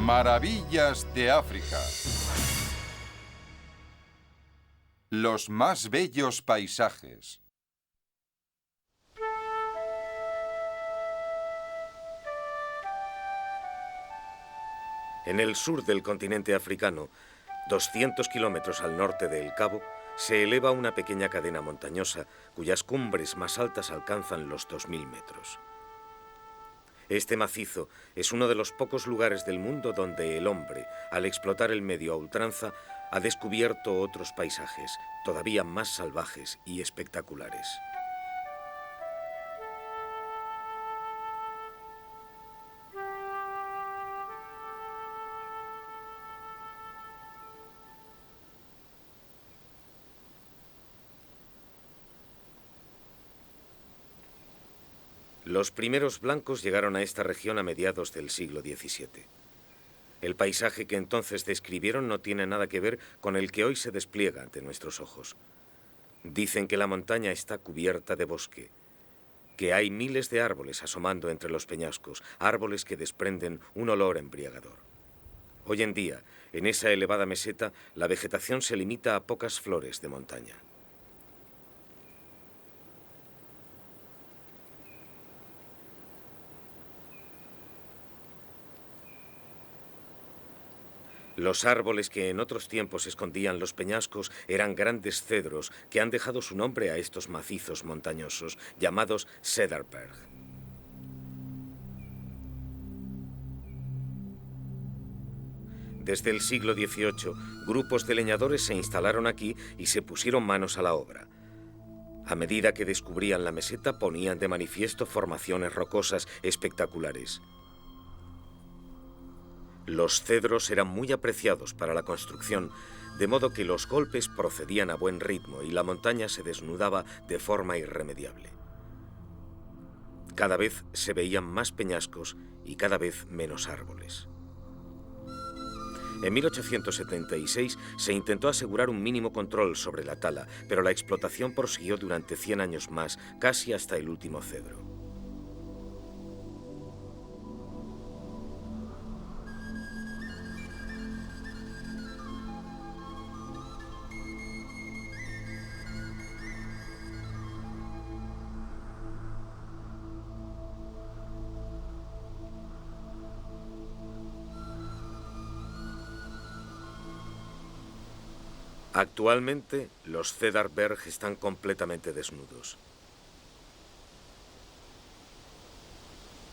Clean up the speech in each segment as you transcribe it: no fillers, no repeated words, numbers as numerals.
Maravillas de África. Los más bellos paisajes. En el sur del continente africano, 200 kilómetros al norte de El Cabo, se eleva una pequeña cadena montañosa cuyas cumbres más altas alcanzan los 2000 metros. Este macizo es uno de los pocos lugares del mundo donde el hombre, al explotar el medio a ultranza, ha descubierto otros paisajes, todavía más salvajes y espectaculares. Los primeros blancos llegaron a esta región a mediados del siglo XVII. El paisaje que entonces describieron no tiene nada que ver con el que hoy se despliega ante nuestros ojos. Dicen que la montaña está cubierta de bosque, que hay miles de árboles asomando entre los peñascos, árboles que desprenden un olor embriagador. Hoy en día, en esa elevada meseta, la vegetación se limita a pocas flores de montaña. Los árboles que en otros tiempos escondían los peñascos eran grandes cedros que han dejado su nombre a estos macizos montañosos, llamados Cederberg. Desde el siglo XVIII, grupos de leñadores se instalaron aquí y se pusieron manos a la obra. A medida que descubrían la meseta, ponían de manifiesto formaciones rocosas espectaculares. Los cedros eran muy apreciados para la construcción, de modo que los golpes procedían a buen ritmo y la montaña se desnudaba de forma irremediable. Cada vez se veían más peñascos y cada vez menos árboles. En 1876 se intentó asegurar un mínimo control sobre la tala, pero la explotación prosiguió durante 100 años más, casi hasta el último cedro. Actualmente, los Cederberg están completamente desnudos.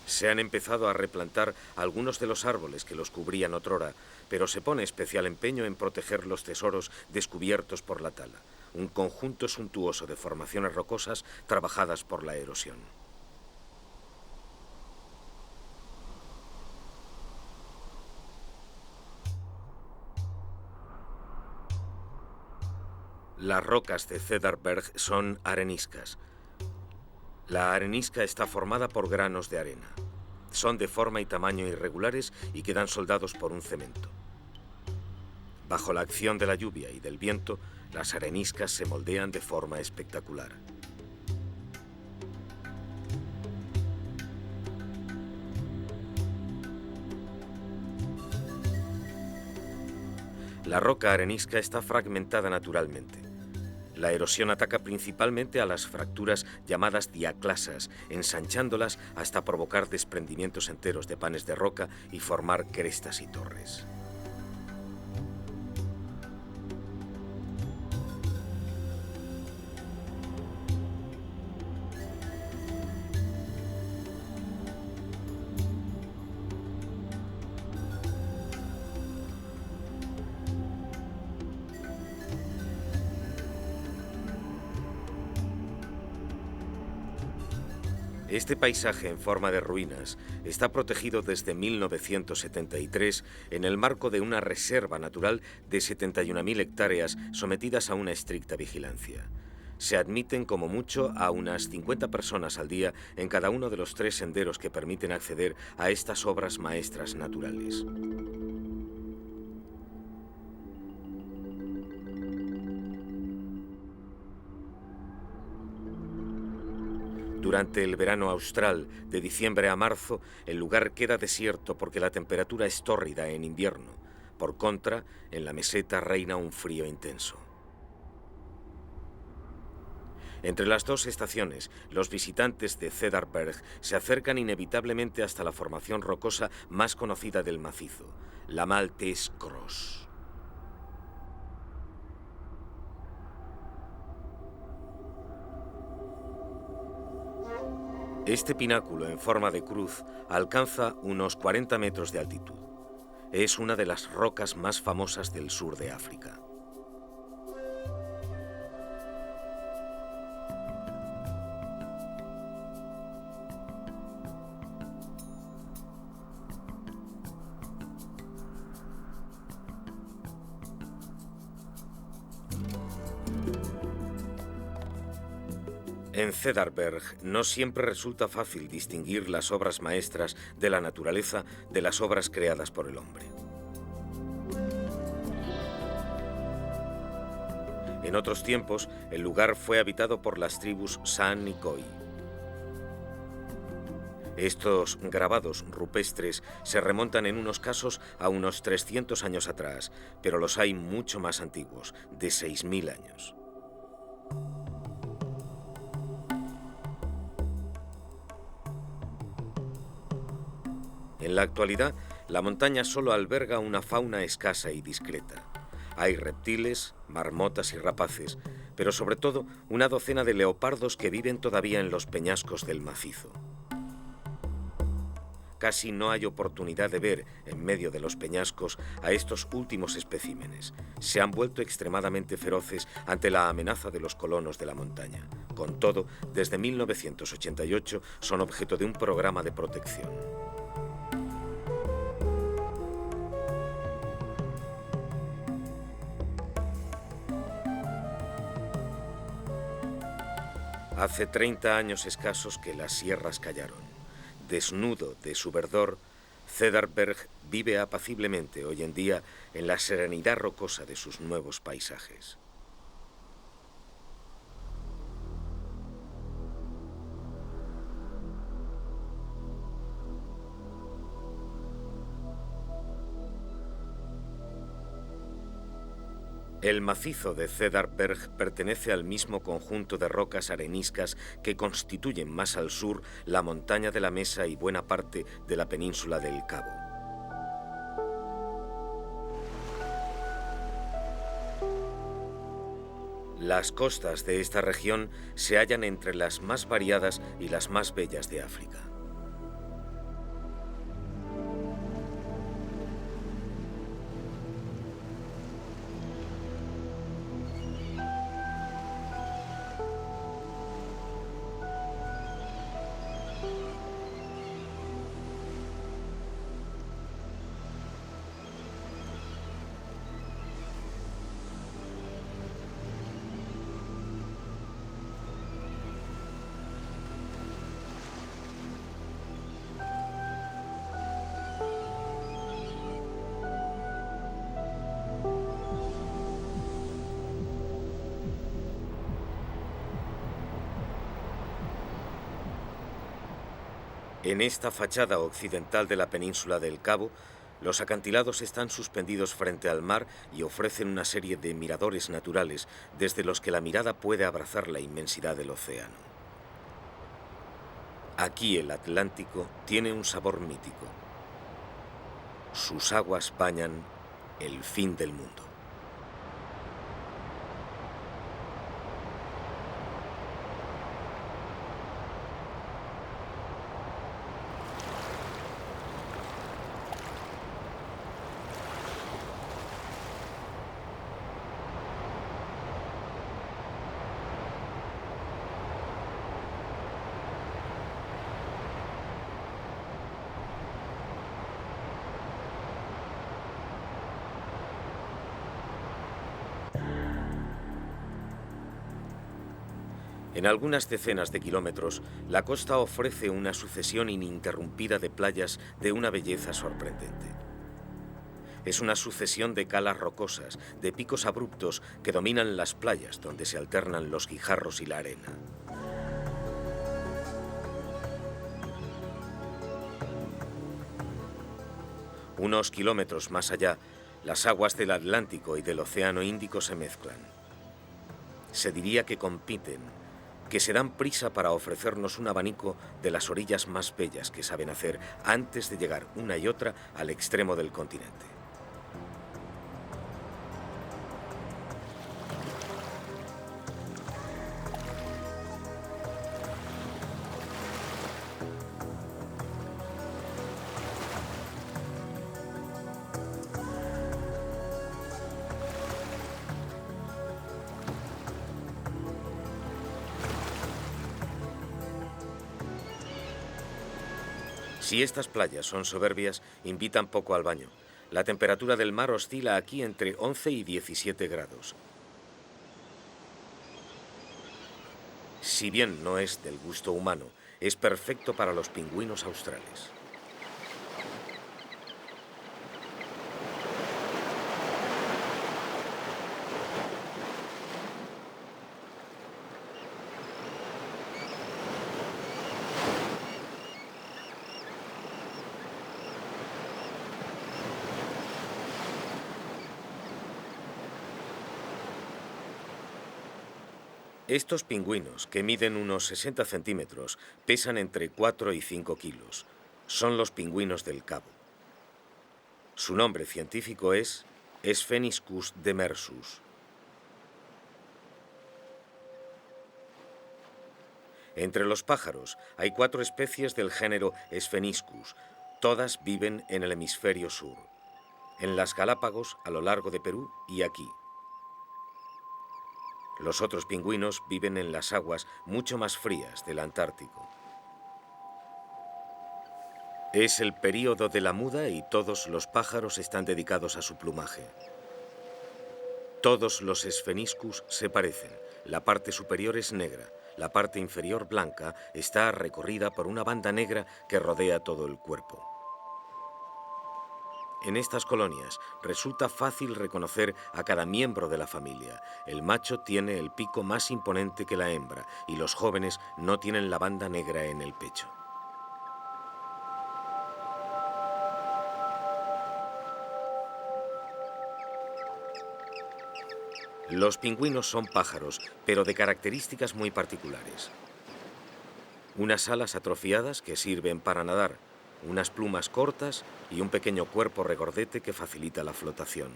Se han empezado a replantar algunos de los árboles que los cubrían otrora, pero se pone especial empeño en proteger los tesoros descubiertos por la tala, un conjunto suntuoso de formaciones rocosas trabajadas por la erosión. Las rocas de Cederberg son areniscas. La arenisca está formada por granos de arena. Son de forma y tamaño irregulares y quedan soldados por un cemento. Bajo la acción de la lluvia y del viento, las areniscas se moldean de forma espectacular. La roca arenisca está fragmentada naturalmente. La erosión ataca principalmente a las fracturas llamadas diaclasas, ensanchándolas hasta provocar desprendimientos enteros de panes de roca y formar crestas y torres. Este paisaje en forma de ruinas está protegido desde 1973 en el marco de una reserva natural de 71.000 hectáreas sometidas a una estricta vigilancia. Se admiten como mucho a unas 50 personas al día en cada uno de los 3 senderos que permiten acceder a estas obras maestras naturales. Durante el verano austral, de diciembre a marzo, el lugar queda desierto porque la temperatura es tórrida en invierno. Por contra, en la meseta reina un frío intenso. Entre las dos estaciones, los visitantes de Cedar-Berg se acercan inevitablemente hasta la formación rocosa más conocida del macizo, la Maltese Cross. Este pináculo en forma de cruz alcanza unos 40 metros de altitud. Es una de las rocas más famosas del sur de África. En Cedar-Berg no siempre resulta fácil distinguir las obras maestras de la naturaleza de las obras creadas por el hombre. En otros tiempos, el lugar fue habitado por las tribus San y Khoi. Estos grabados rupestres se remontan en unos casos a unos 300 años atrás, pero los hay mucho más antiguos, de 6000 años. En la actualidad, la montaña solo alberga una fauna escasa y discreta. Hay reptiles, marmotas y rapaces, pero sobre todo una docena de leopardos que viven todavía en los peñascos del macizo. Casi no hay oportunidad de ver, en medio de los peñascos, a estos últimos especímenes. Se han vuelto extremadamente feroces ante la amenaza de los colonos de la montaña. Con todo, desde 1988 son objeto de un programa de protección. Hace 30 años escasos que las sierras callaron. Desnudo de su verdor, Cedar-Berg vive apaciblemente hoy en día en la serenidad rocosa de sus nuevos paisajes. El macizo de Cedar-Berg pertenece al mismo conjunto de rocas areniscas que constituyen más al sur la montaña de la Mesa y buena parte de la península del Cabo. Las costas de esta región se hallan entre las más variadas y las más bellas de África. En esta fachada occidental de la península del Cabo, los acantilados están suspendidos frente al mar y ofrecen una serie de miradores naturales desde los que la mirada puede abrazar la inmensidad del océano. Aquí el Atlántico tiene un sabor mítico. Sus aguas bañan el fin del mundo. En algunas decenas de kilómetros, la costa ofrece una sucesión ininterrumpida de playas de una belleza sorprendente. Es una sucesión de calas rocosas, de picos abruptos que dominan las playas donde se alternan los guijarros y la arena. Unos kilómetros más allá, las aguas del Atlántico y del Océano Índico se mezclan. Se diría que compiten, que se dan prisa para ofrecernos un abanico de las orillas más bellas que saben hacer antes de llegar una y otra al extremo del continente. Si estas playas son soberbias, invitan poco al baño. La temperatura del mar oscila aquí entre 11 y 17 grados. Si bien no es del gusto humano, es perfecto para los pingüinos australes. Estos pingüinos, que miden unos 60 centímetros, pesan entre 4 y 5 kilos. Son los pingüinos del Cabo. Su nombre científico es Spheniscus demersus. Entre los pájaros hay 4 especies del género Spheniscus. Todas viven en el hemisferio sur, en las Galápagos, a lo largo de Perú y aquí. Los otros pingüinos viven en las aguas mucho más frías del Antártico. Es el período de la muda y todos los pájaros están dedicados a su plumaje. Todos los Spheniscus se parecen. La parte superior es negra, la parte inferior blanca está recorrida por una banda negra que rodea todo el cuerpo. En estas colonias resulta fácil reconocer a cada miembro de la familia. El macho tiene el pico más imponente que la hembra y los jóvenes no tienen la banda negra en el pecho. Los pingüinos son pájaros, pero de características muy particulares. Unas alas atrofiadas que sirven para nadar, unas plumas cortas y un pequeño cuerpo regordete que facilita la flotación.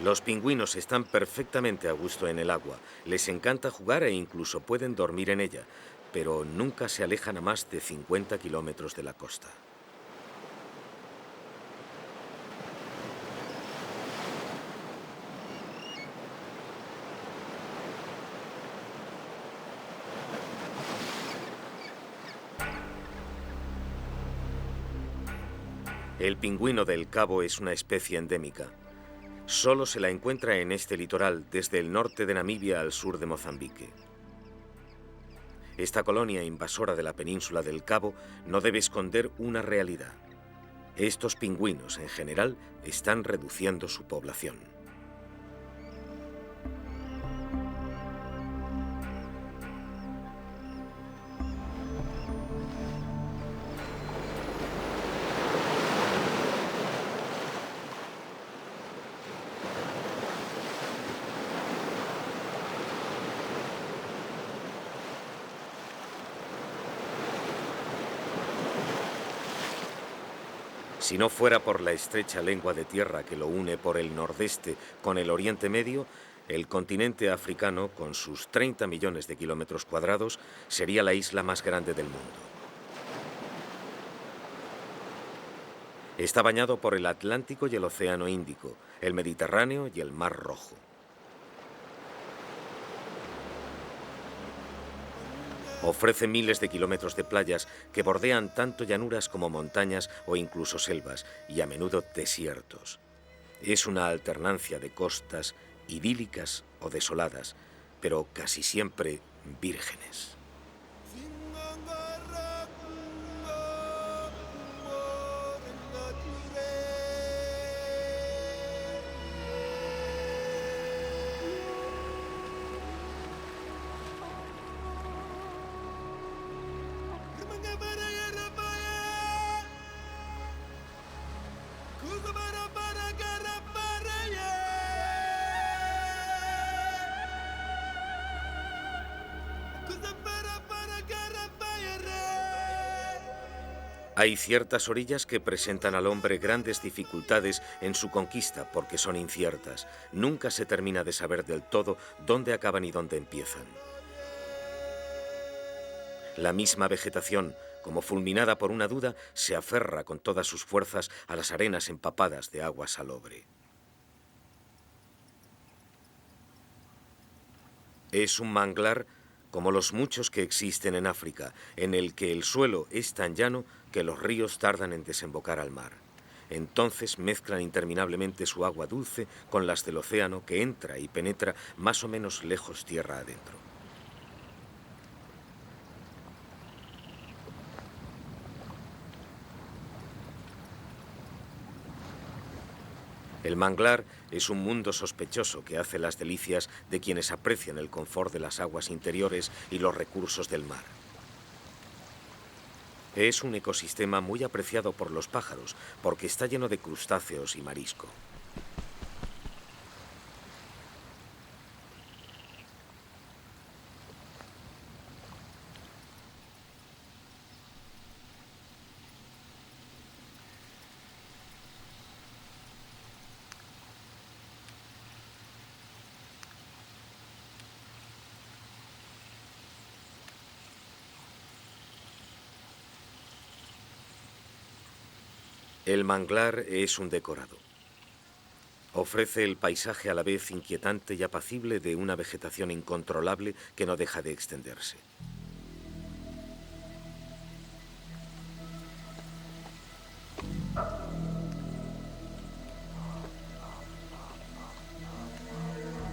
Los pingüinos están perfectamente a gusto en el agua, les encanta jugar e incluso pueden dormir en ella, pero nunca se alejan a más de 50 kilómetros de la costa. El pingüino del Cabo es una especie endémica. Solo se la encuentra en este litoral, desde el norte de Namibia al sur de Mozambique. Esta colonia invasora de la península del Cabo no debe esconder una realidad. Estos pingüinos, en general, están reduciendo su población. Si no fuera por la estrecha lengua de tierra que lo une por el nordeste con el Oriente Medio, el continente africano, con sus 30 millones de kilómetros cuadrados, sería la isla más grande del mundo. Está bañado por el Atlántico y el Océano Índico, el Mediterráneo y el Mar Rojo. Ofrece miles de kilómetros de playas que bordean tanto llanuras como montañas o incluso selvas, y a menudo desiertos. Es una alternancia de costas idílicas o desoladas, pero casi siempre vírgenes. Hay ciertas orillas que presentan al hombre grandes dificultades en su conquista porque son inciertas. Nunca se termina de saber del todo dónde acaban y dónde empiezan. La misma vegetación, como fulminada por una duda, se aferra con todas sus fuerzas a las arenas empapadas de agua salobre. Es un manglar como los muchos que existen en África, en el que el suelo es tan llano que los ríos tardan en desembocar al mar. Entonces mezclan interminablemente su agua dulce con las del océano que entra y penetra más o menos lejos tierra adentro. El manglar es un mundo sospechoso que hace las delicias de quienes aprecian el confort de las aguas interiores y los recursos del mar. Es un ecosistema muy apreciado por los pájaros porque está lleno de crustáceos y marisco. El manglar es un decorado. Ofrece el paisaje a la vez inquietante y apacible de una vegetación incontrolable que no deja de extenderse.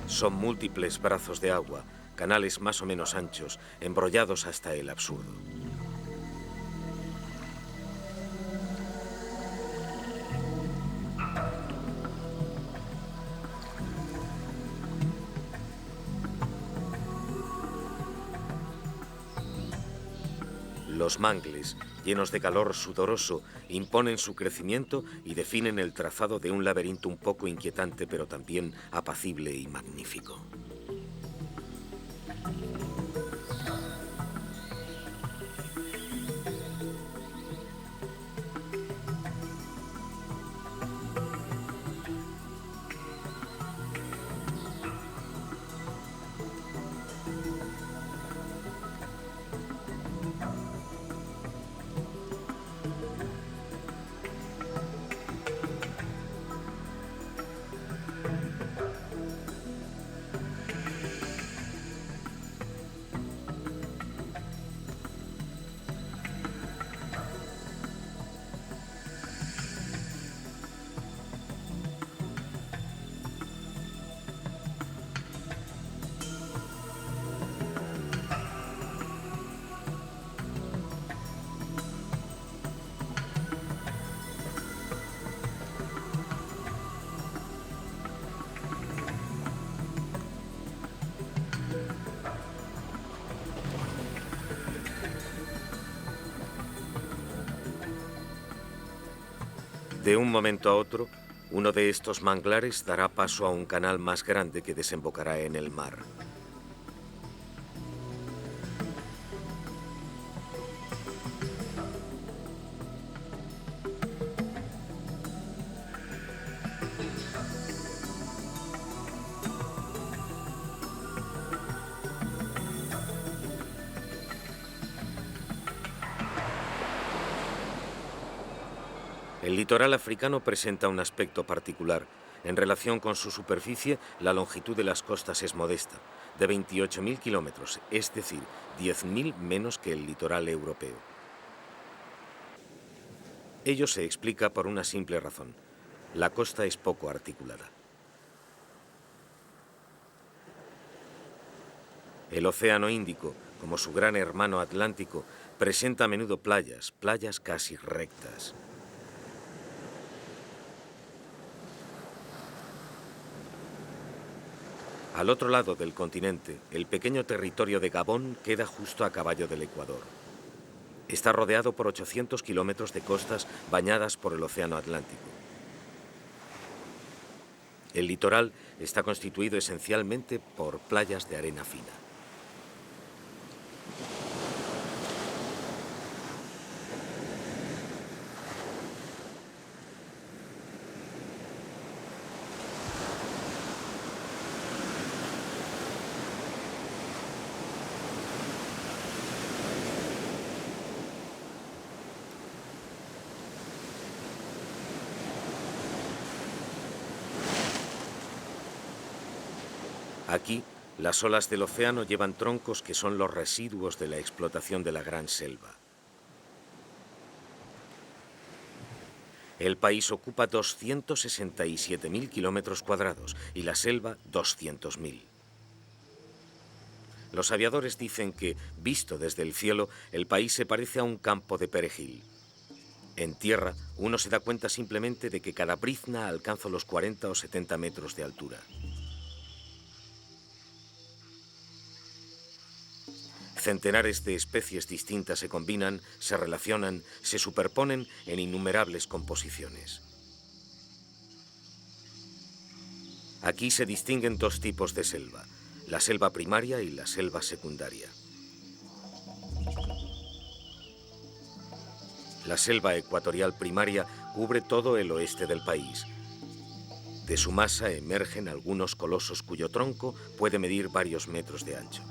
Son múltiples brazos de agua, canales más o menos anchos, embrollados hasta el absurdo. Los mangles, llenos de calor sudoroso, imponen su crecimiento y definen el trazado de un laberinto un poco inquietante, pero también apacible y magnífico. De un momento a otro, uno de estos manglares dará paso a un canal más grande que desembocará en el mar. El litoral africano presenta un aspecto particular. En relación con su superficie, la longitud de las costas es modesta, de 28.000 kilómetros, es decir, 10.000 menos que el litoral europeo. Ello se explica por una simple razón. La costa es poco articulada. El Océano Índico, como su gran hermano Atlántico, presenta a menudo playas casi rectas. Al otro lado del continente, el pequeño territorio de Gabón queda justo a caballo del Ecuador. Está rodeado por 800 kilómetros de costas bañadas por el Océano Atlántico. El litoral está constituido esencialmente por playas de arena fina. Aquí, las olas del océano llevan troncos que son los residuos de la explotación de la Gran Selva. El país ocupa 267.000 kilómetros cuadrados y la selva 200.000. Los aviadores dicen que, visto desde el cielo, el país se parece a un campo de perejil. En tierra, uno se da cuenta simplemente de que cada brizna alcanza los 40 o 70 metros de altura. Centenares de especies distintas se combinan, se relacionan, se superponen en innumerables composiciones. Aquí se distinguen dos tipos de selva, la selva primaria y la selva secundaria. La selva ecuatorial primaria cubre todo el oeste del país. De su masa emergen algunos colosos cuyo tronco puede medir varios metros de ancho.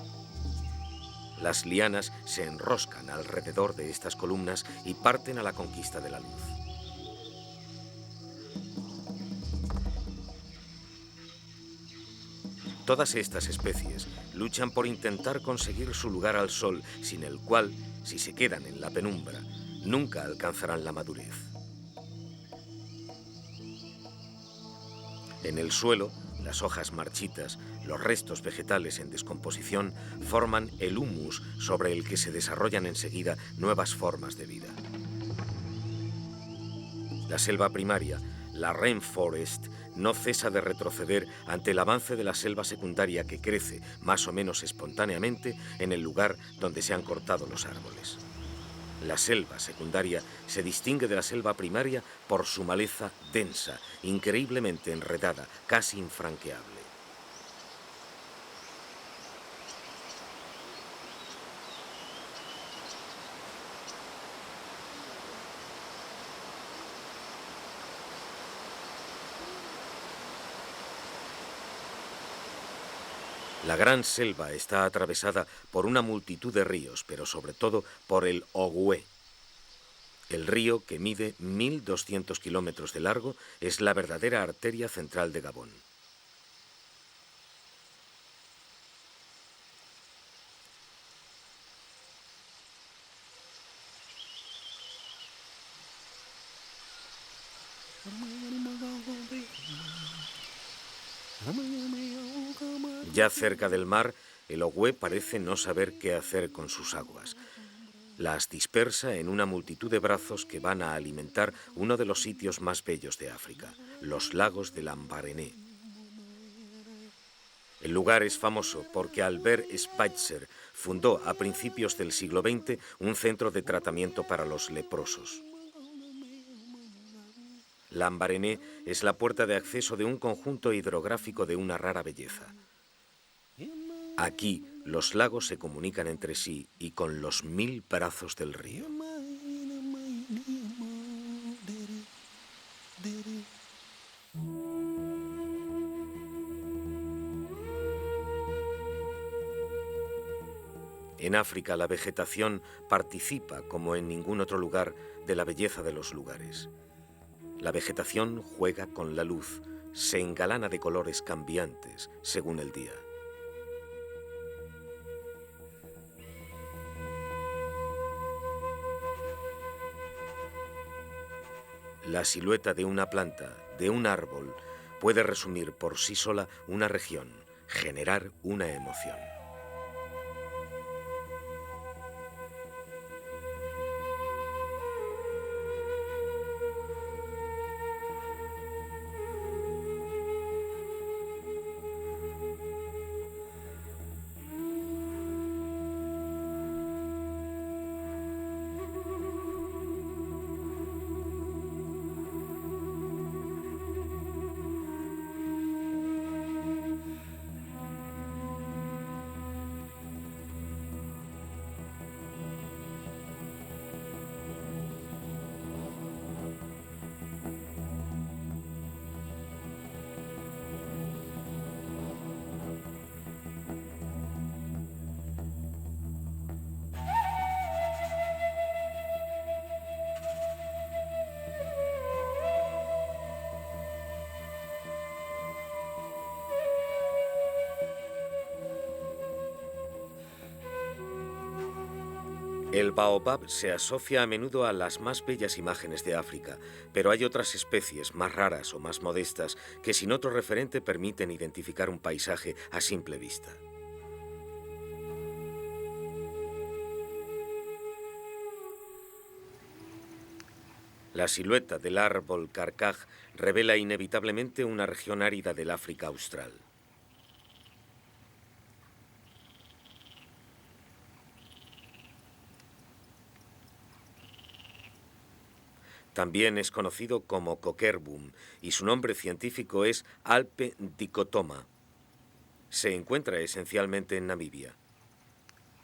Las lianas se enroscan alrededor de estas columnas y parten a la conquista de la luz. Todas estas especies luchan por intentar conseguir su lugar al sol, sin el cual, si se quedan en la penumbra, nunca alcanzarán la madurez. En el suelo, las hojas marchitas, los restos vegetales en descomposición forman el humus sobre el que se desarrollan enseguida nuevas formas de vida. La selva primaria, la rainforest, no cesa de retroceder ante el avance de la selva secundaria que crece, más o menos espontáneamente, en el lugar donde se han cortado los árboles. La selva secundaria se distingue de la selva primaria por su maleza densa, increíblemente enredada, casi infranqueable. La Gran Selva está atravesada por una multitud de ríos, pero sobre todo por el Ogooué. El río, que mide 1.200 kilómetros de largo, es la verdadera arteria central de Gabón. Ya cerca del mar, el Ogooué parece no saber qué hacer con sus aguas. Las dispersa en una multitud de brazos que van a alimentar uno de los sitios más bellos de África, los lagos de Lambaréné. El lugar es famoso porque Albert Schweitzer fundó a principios del siglo XX un centro de tratamiento para los leprosos. Lambaréné es la puerta de acceso de un conjunto hidrográfico de una rara belleza. Aquí, los lagos se comunican entre sí y con los 1000 brazos del río. En África, la vegetación participa, como en ningún otro lugar, de la belleza de los lugares. La vegetación juega con la luz, se engalana de colores cambiantes según el día. La silueta de una planta, de un árbol, puede resumir por sí sola una región, generar una emoción. El baobab se asocia a menudo a las más bellas imágenes de África, pero hay otras especies más raras o más modestas que sin otro referente permiten identificar un paisaje a simple vista. La silueta del árbol carcaj revela inevitablemente una región árida del África austral. También es conocido como coquerbum y su nombre científico es Alpe dicotoma. Se encuentra esencialmente en Namibia.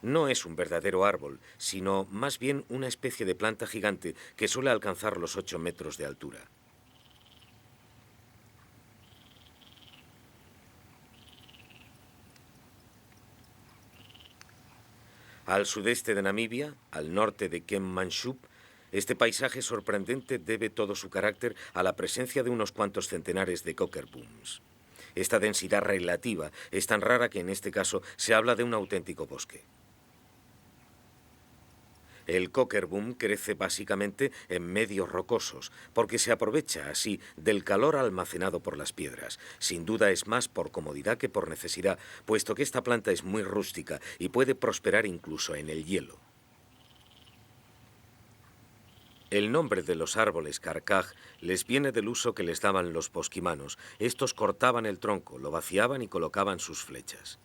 No es un verdadero árbol, sino más bien una especie de planta gigante que suele alcanzar los 8 metros de altura. Al sudeste de Namibia, al norte de Keetmanshoop, este paisaje sorprendente debe todo su carácter a la presencia de unos cuantos centenares de coquerbums. Esta densidad relativa es tan rara que en este caso se habla de un auténtico bosque. El coquerbum crece básicamente en medios rocosos, porque se aprovecha así del calor almacenado por las piedras. Sin duda es más por comodidad que por necesidad, puesto que esta planta es muy rústica y puede prosperar incluso en el hielo. El nombre de los árboles carcaj les viene del uso que les daban los bosquimanos. Estos cortaban el tronco, lo vaciaban y colocaban sus flechas.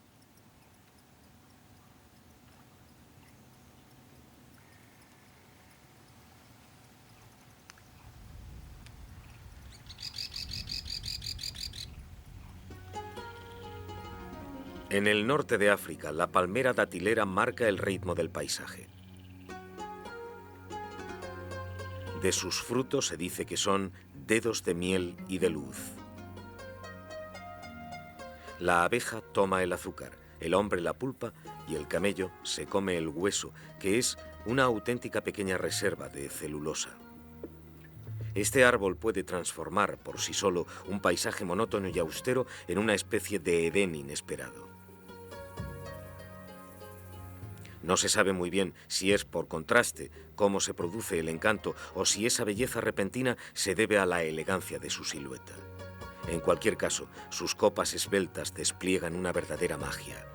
En el norte de África, la palmera datilera marca el ritmo del paisaje. De sus frutos se dice que son dedos de miel y de luz. La abeja toma el azúcar, el hombre la pulpa y el camello se come el hueso, que es una auténtica pequeña reserva de celulosa. Este árbol puede transformar por sí solo un paisaje monótono y austero en una especie de Edén inesperado. No se sabe muy bien si es por contraste cómo se produce el encanto o si esa belleza repentina se debe a la elegancia de su silueta. En cualquier caso, sus copas esbeltas despliegan una verdadera magia.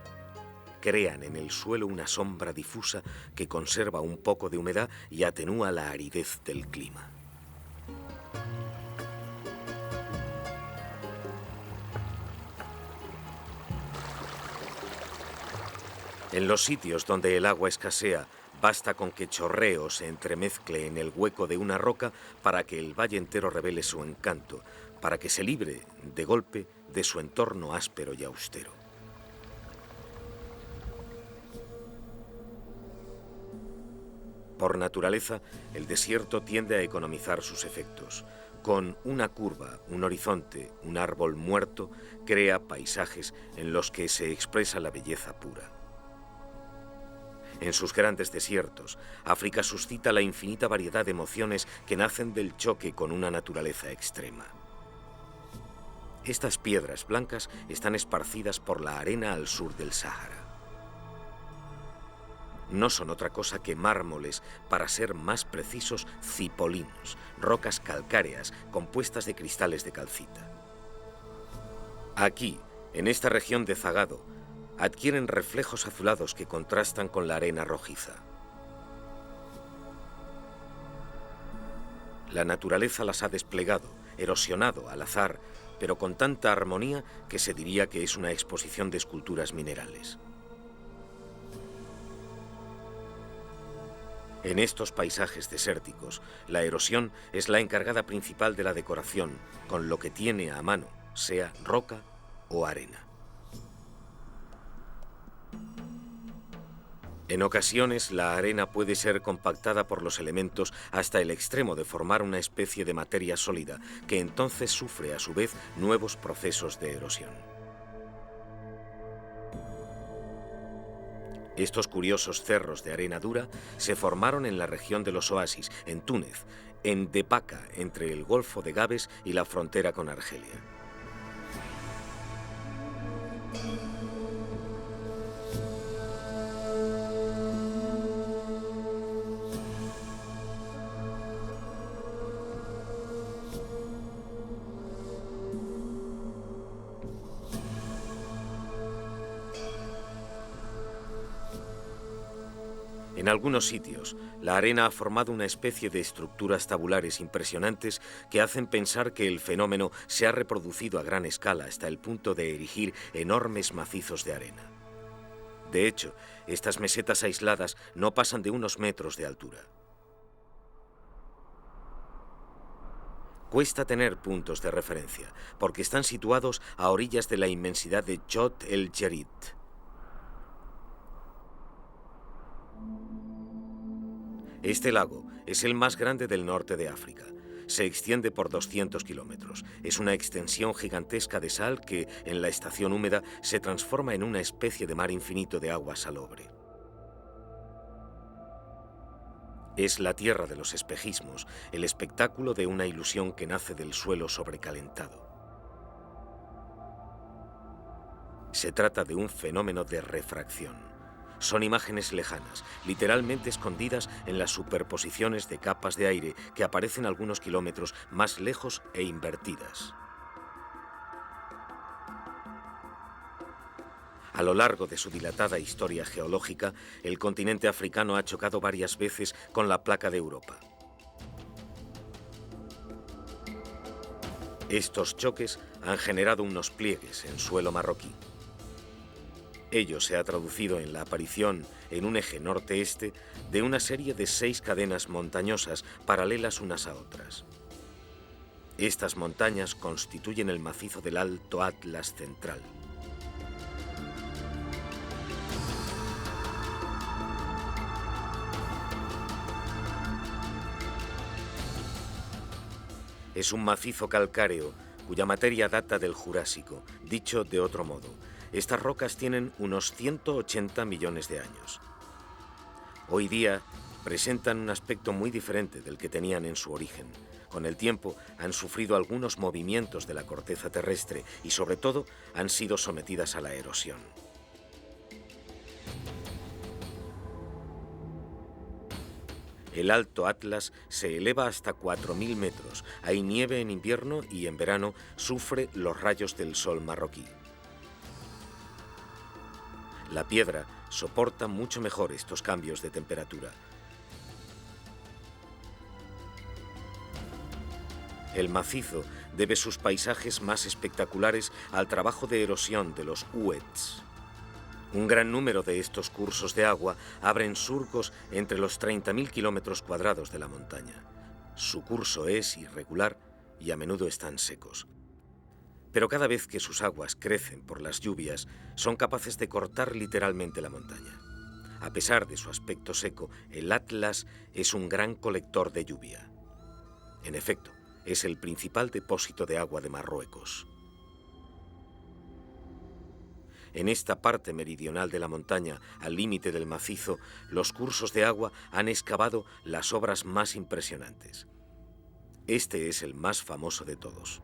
Crean en el suelo una sombra difusa que conserva un poco de humedad y atenúa la aridez del clima. En los sitios donde el agua escasea, basta con que chorree o se entremezcle en el hueco de una roca para que el valle entero revele su encanto, para que se libre, de golpe, de su entorno áspero y austero. Por naturaleza, el desierto tiende a economizar sus efectos. Con una curva, un horizonte, un árbol muerto, crea paisajes en los que se expresa la belleza pura. En sus grandes desiertos, África suscita la infinita variedad de emociones que nacen del choque con una naturaleza extrema. Estas piedras blancas están esparcidas por la arena al sur del Sáhara. No son otra cosa que mármoles, para ser más precisos, cipolinos, rocas calcáreas compuestas de cristales de calcita. Aquí, en esta región de Zagado, adquieren reflejos azulados que contrastan con la arena rojiza. La naturaleza las ha desplegado, erosionado al azar, pero con tanta armonía que se diría que es una exposición de esculturas minerales. En estos paisajes desérticos, la erosión es la encargada principal de la decoración, con lo que tiene a mano, sea roca o arena. En ocasiones, la arena puede ser compactada por los elementos hasta el extremo de formar una especie de materia sólida, que entonces sufre a su vez nuevos procesos de erosión. Estos curiosos cerros de arena dura se formaron en la región de los oasis, en Túnez, en Depaka, entre el Golfo de Gabes y la frontera con Argelia. En algunos sitios, la arena ha formado una especie de estructuras tabulares impresionantes que hacen pensar que el fenómeno se ha reproducido a gran escala hasta el punto de erigir enormes macizos de arena. De hecho, estas mesetas aisladas no pasan de unos metros de altura. Cuesta tener puntos de referencia, porque están situados a orillas de la inmensidad de Chott el Djerid. Este lago es el más grande del norte de África. Se extiende por 200 kilómetros. Es una extensión gigantesca de sal que, en la estación húmeda, se transforma en una especie de mar infinito de agua salobre. Es la tierra de los espejismos, el espectáculo de una ilusión que nace del suelo sobrecalentado. Se trata de un fenómeno de refracción. Son imágenes lejanas, literalmente escondidas en las superposiciones de capas de aire que aparecen algunos kilómetros más lejos e invertidas. A lo largo de su dilatada historia geológica, el continente africano ha chocado varias veces con la placa de Europa. Estos choques han generado unos pliegues en suelo marroquí. Ello se ha traducido en la aparición, en un eje norte-este, de una serie de 6 cadenas montañosas paralelas unas a otras. Estas montañas constituyen el macizo del Alto Atlas Central. Es un macizo calcáreo cuya materia data del Jurásico. Dicho de otro modo, estas rocas tienen unos 180 millones de años. Hoy día presentan un aspecto muy diferente del que tenían en su origen. Con el tiempo han sufrido algunos movimientos de la corteza terrestre y sobre todo han sido sometidas a la erosión. El Alto Atlas se eleva hasta 4.000 metros. Hay nieve en invierno y en verano sufre los rayos del sol marroquí. La piedra soporta mucho mejor estos cambios de temperatura. El macizo debe sus paisajes más espectaculares al trabajo de erosión de los Oueds. Un gran número de estos cursos de agua abren surcos entre los 30.000 kilómetros cuadrados de la montaña. Su curso es irregular y a menudo están secos. Pero cada vez que sus aguas crecen por las lluvias, son capaces de cortar literalmente la montaña. A pesar de su aspecto seco, el Atlas es un gran colector de lluvia. En efecto, es el principal depósito de agua de Marruecos. En esta parte meridional de la montaña, al límite del macizo, los cursos de agua han excavado las obras más impresionantes. Este es el más famoso de todos.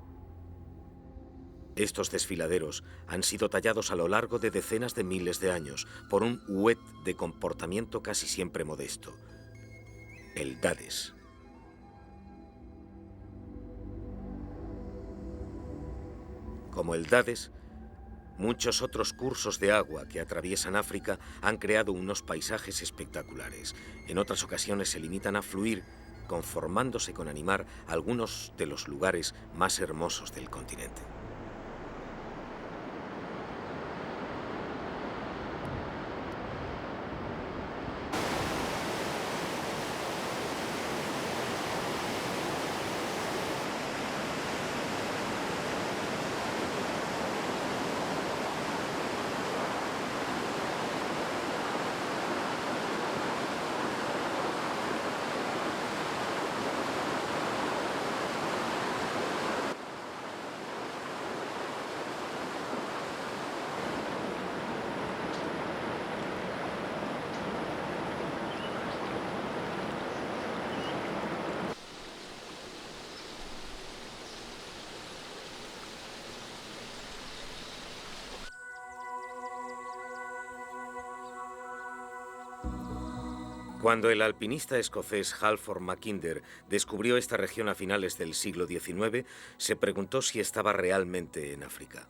Estos desfiladeros han sido tallados a lo largo de decenas de miles de años por un Oued de comportamiento casi siempre modesto, el Dades. Como el Dades, muchos otros cursos de agua que atraviesan África han creado unos paisajes espectaculares. En otras ocasiones se limitan a fluir, conformándose con animar algunos de los lugares más hermosos del continente. Cuando el alpinista escocés Halford Mackinder descubrió esta región a finales del siglo XIX, se preguntó si estaba realmente en África.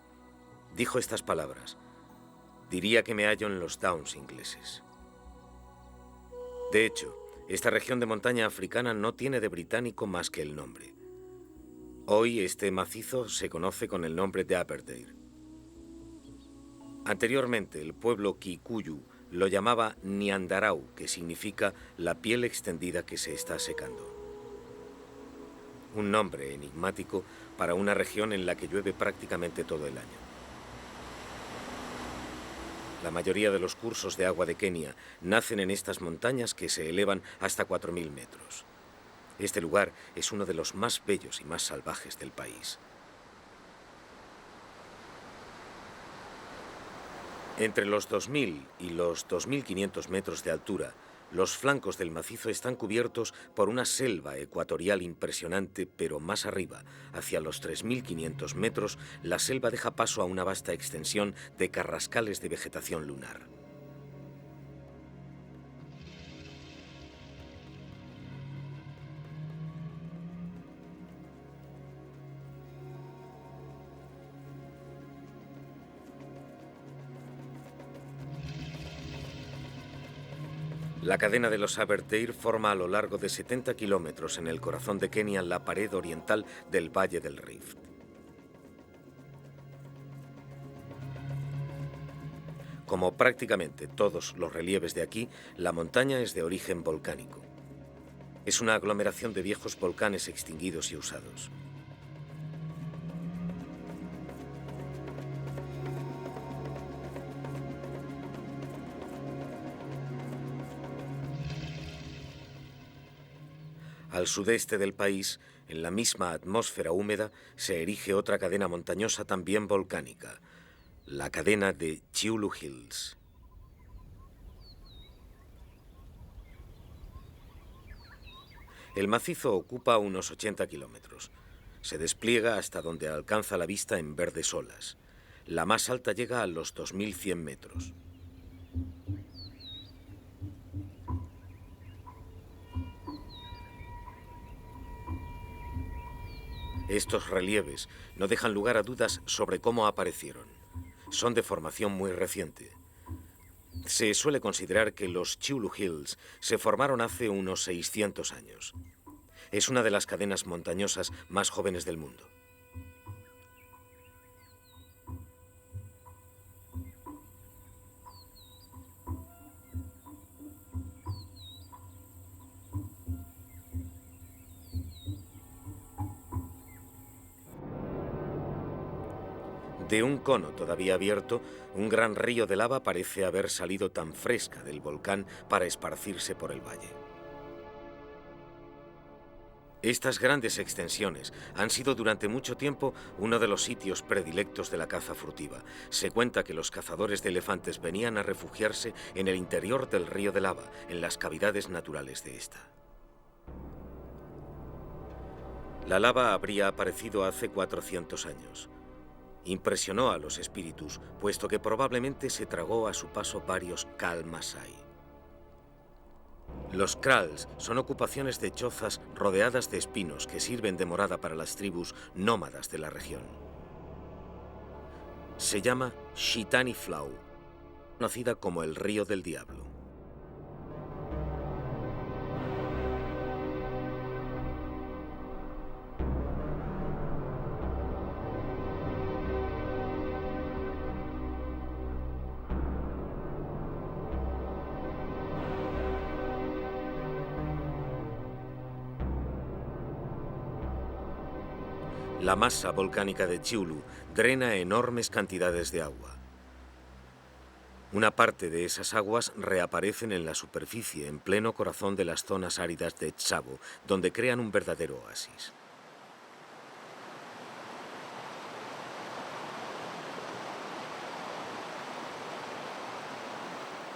Dijo estas palabras: diría que me hallo en los Downs ingleses. De hecho, esta región de montaña africana no tiene de británico más que el nombre. Hoy este macizo se conoce con el nombre de Aberdare. Anteriormente, el pueblo Kikuyu lo llamaba Nyandarau, que significa la piel extendida que se está secando. Un nombre enigmático para una región en la que llueve prácticamente todo el año. La mayoría de los cursos de agua de Kenia nacen en estas montañas que se elevan hasta 4.000 metros. Este lugar es uno de los más bellos y más salvajes del país. Entre los 2.000 y los 2.500 metros de altura, los flancos del macizo están cubiertos por una selva ecuatorial impresionante, pero más arriba, hacia los 3.500 metros, la selva deja paso a una vasta extensión de carrascales de vegetación lunar. La cadena de los Aberdare forma a lo largo de 70 kilómetros en el corazón de Kenia la pared oriental del Valle del Rift. Como prácticamente todos los relieves de aquí, la montaña es de origen volcánico. Es una aglomeración de viejos volcanes extinguidos y usados. Al sudeste del país, en la misma atmósfera húmeda, se erige otra cadena montañosa también volcánica, la cadena de Chyulu Hills. El macizo ocupa unos 80 kilómetros. Se despliega hasta donde alcanza la vista en verdes olas. La más alta llega a los 2.100 metros. Estos relieves no dejan lugar a dudas sobre cómo aparecieron. Son de formación muy reciente. Se suele considerar que los Chyulu Hills se formaron hace unos 600 años. Es una de las cadenas montañosas más jóvenes del mundo. De un cono todavía abierto, un gran río de lava parece haber salido tan fresca del volcán para esparcirse por el valle. Estas grandes extensiones han sido durante mucho tiempo uno de los sitios predilectos de la caza furtiva. Se cuenta que los cazadores de elefantes venían a refugiarse en el interior del río de lava, en las cavidades naturales de esta. La lava habría aparecido hace 400 años. Impresionó a los espíritus, puesto que probablemente se tragó a su paso varios Kal Masai. Los kraals son ocupaciones de chozas rodeadas de espinos que sirven de morada para las tribus nómadas de la región. Se llama Shitani Flow, conocida como el Río del Diablo. La masa volcánica de Chyulu drena enormes cantidades de agua. Una parte de esas aguas reaparecen en la superficie, en pleno corazón de las zonas áridas de Tsavo, donde crean un verdadero oasis.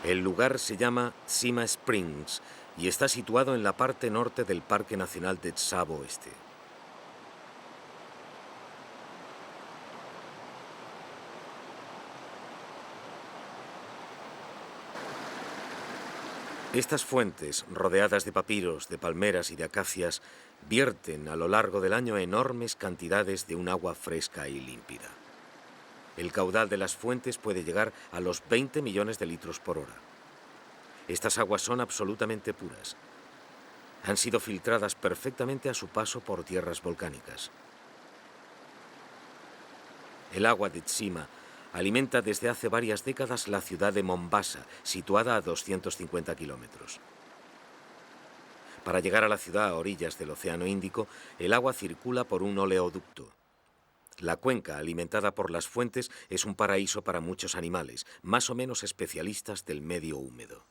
El lugar se llama Tsima Springs y está situado en la parte norte del Parque Nacional de Tsavo Este. Estas fuentes, rodeadas de papiros, de palmeras y de acacias, vierten a lo largo del año enormes cantidades de un agua fresca y límpida. El caudal de las fuentes puede llegar a los 20 millones de litros por hora. Estas aguas son absolutamente puras. Han sido filtradas perfectamente a su paso por tierras volcánicas. El agua de Tsima alimenta desde hace varias décadas la ciudad de Mombasa, situada a 250 kilómetros. Para llegar a la ciudad a orillas del Océano Índico, el agua circula por un oleoducto. La cuenca, alimentada por las fuentes, es un paraíso para muchos animales, más o menos especialistas del medio húmedo.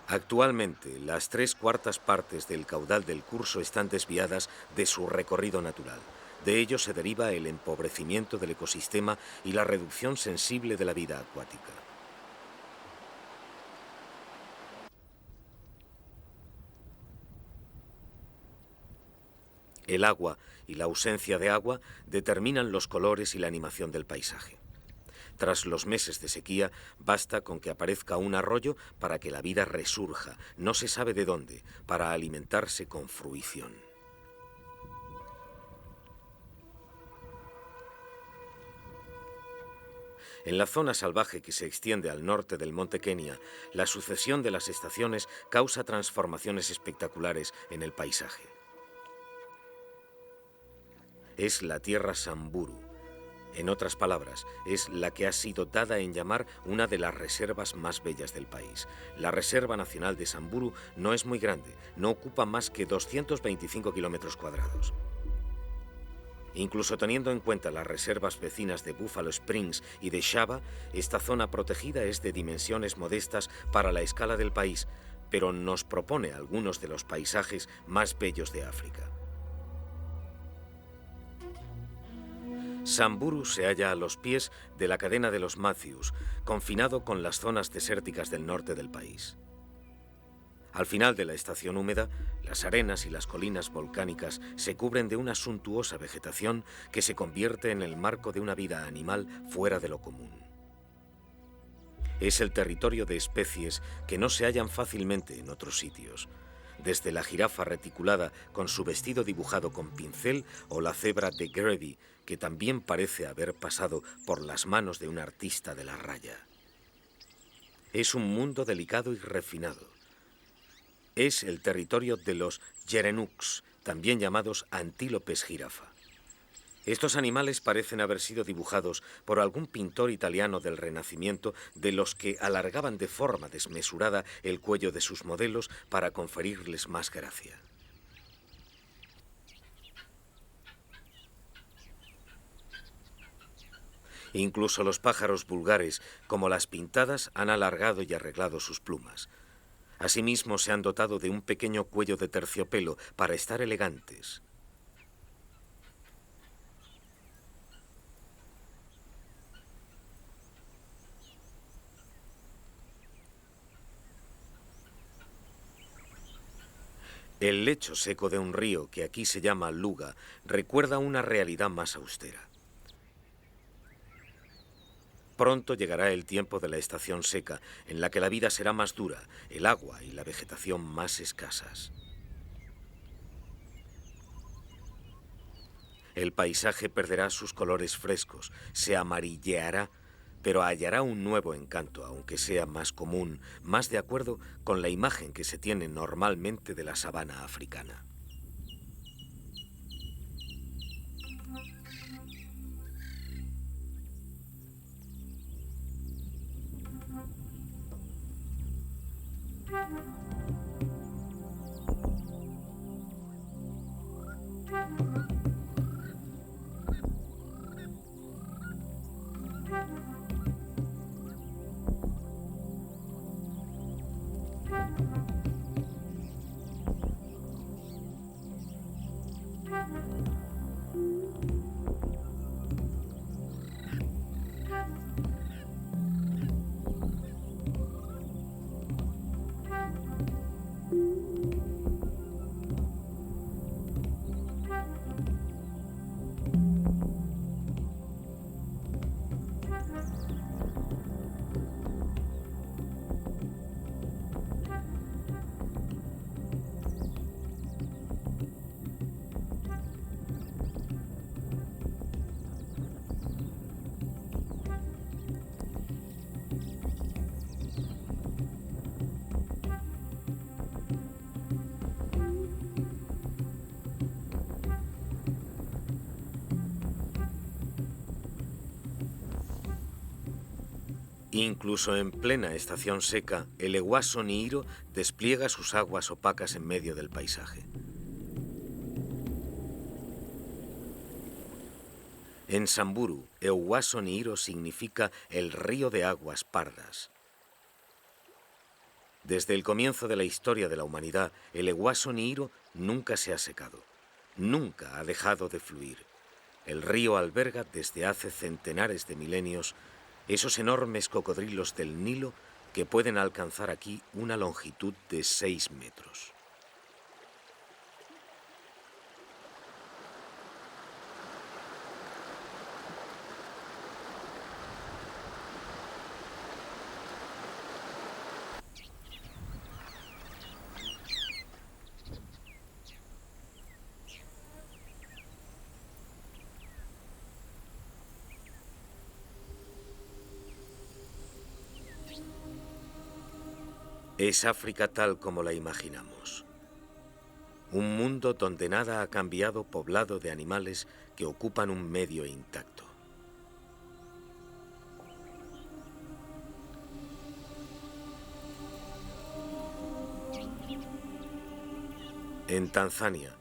Actualmente, las 3/4 partes del caudal del curso están desviadas de su recorrido natural. De ello se deriva el empobrecimiento del ecosistema y la reducción sensible de la vida acuática. El agua y la ausencia de agua determinan los colores y la animación del paisaje. Tras los meses de sequía, basta con que aparezca un arroyo para que la vida resurja, no se sabe de dónde, para alimentarse con fruición. En la zona salvaje que se extiende al norte del monte Kenia, la sucesión de las estaciones causa transformaciones espectaculares en el paisaje. Es la tierra Samburu. En otras palabras, es la que ha sido dada en llamar una de las reservas más bellas del país. La Reserva Nacional de Samburu no es muy grande, no ocupa más que 225 kilómetros cuadrados. Incluso teniendo en cuenta las reservas vecinas de Buffalo Springs y de Shaba, esta zona protegida es de dimensiones modestas para la escala del país, pero nos propone algunos de los paisajes más bellos de África. Samburu se halla a los pies de la cadena de los Matthews, confinado con las zonas desérticas del norte del país. Al final de la estación húmeda, las arenas y las colinas volcánicas se cubren de una suntuosa vegetación que se convierte en el marco de una vida animal fuera de lo común. Es el territorio de especies que no se hallan fácilmente en otros sitios, desde la jirafa reticulada con su vestido dibujado con pincel o la cebra de Grevy, que también parece haber pasado por las manos de un artista de la raya. Es un mundo delicado y refinado. Es el territorio de los Gerenux, también llamados antílopes jirafa. Estos animales parecen haber sido dibujados por algún pintor italiano del Renacimiento, de los que alargaban de forma desmesurada el cuello de sus modelos para conferirles más gracia. Incluso los pájaros vulgares, como las pintadas, han alargado y arreglado sus plumas. Asimismo, se han dotado de un pequeño cuello de terciopelo para estar elegantes. El lecho seco de un río, que aquí se llama Luga, recuerda una realidad más austera. Pronto llegará el tiempo de la estación seca, en la que la vida será más dura, el agua y la vegetación más escasas. El paisaje perderá sus colores frescos, se amarilleará, pero hallará un nuevo encanto, aunque sea más común, más de acuerdo con la imagen que se tiene normalmente de la sabana africana. Incluso en plena estación seca, el Ewaso Niiro despliega sus aguas opacas en medio del paisaje. En Samburu, Ewaso Niiro significa el río de aguas pardas. Desde el comienzo de la historia de la humanidad, el Ewaso Niiro nunca se ha secado, nunca ha dejado de fluir. El río alberga desde hace centenares de milenios esos enormes cocodrilos del Nilo que pueden alcanzar aquí una longitud de 6 metros. Es África tal como la imaginamos. Un mundo donde nada ha cambiado, poblado de animales que ocupan un medio intacto. En Tanzania,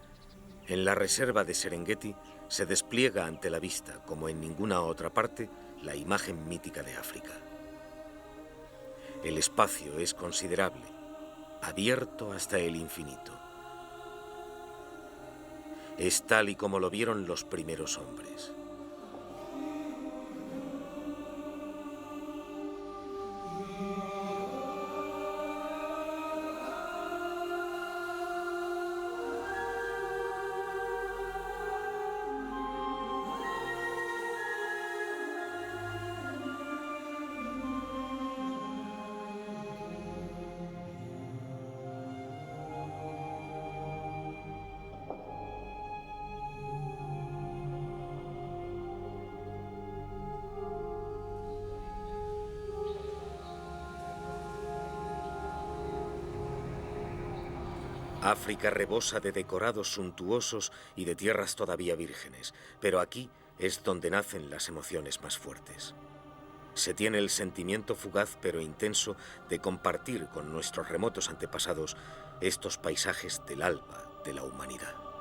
en la reserva de Serengeti, se despliega ante la vista, como en ninguna otra parte, la imagen mítica de África. El espacio es considerable, abierto hasta el infinito. Es tal y como lo vieron los primeros hombres. África rebosa de decorados suntuosos y de tierras todavía vírgenes, pero aquí es donde nacen las emociones más fuertes. Se tiene el sentimiento fugaz pero intenso de compartir con nuestros remotos antepasados estos paisajes del alba de la humanidad.